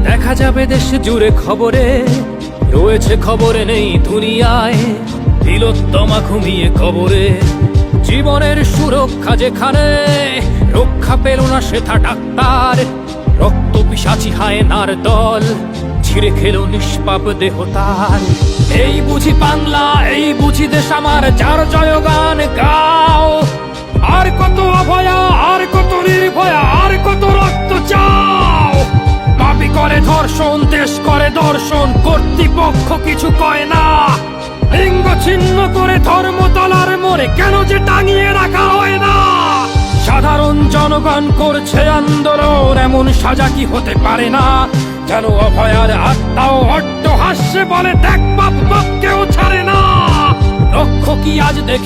দেখা যাবে দেশ জুড়ে খবরে, রয়েছে খবরে নেই দুনিয়ায়। তিলোত্তমা ঘুমিয়ে কবরে, জীবনের সুরক্ষা যেখানে, রক্ষা পেল না সেথা ডাক্তার। রক্ত পিশাচি হায়নার দল, ছিঁড়ে খেলো নিষ্পাপ দেহ তার। এই বুঝি বাংলা, এই বুঝি দেশ আমার, যার জয়গান গাও। আর কত অভয়া, আর কত নির্ভয়া, আর কত রক্ত চাও। পাপী করে ধর্ষণ, দেশ করে দর্শন, কর্তৃপক্ষ কিছু কয় না। লিঙ্গ ছিন্ন করে ধর্মতলার মোড়ে কেন যে টাঙিয়ে রাখা হয় না। সাধারণ জনগণ করছে আন্দোলন, এমন সাজা কি হতে পারে না। যেন অভয়ার আত্মাও অট্ট হাস্যে বলে, দেখ বাপ বাপ কেউ ছাড়ে না। লক্ষ্য কি আজ দেখি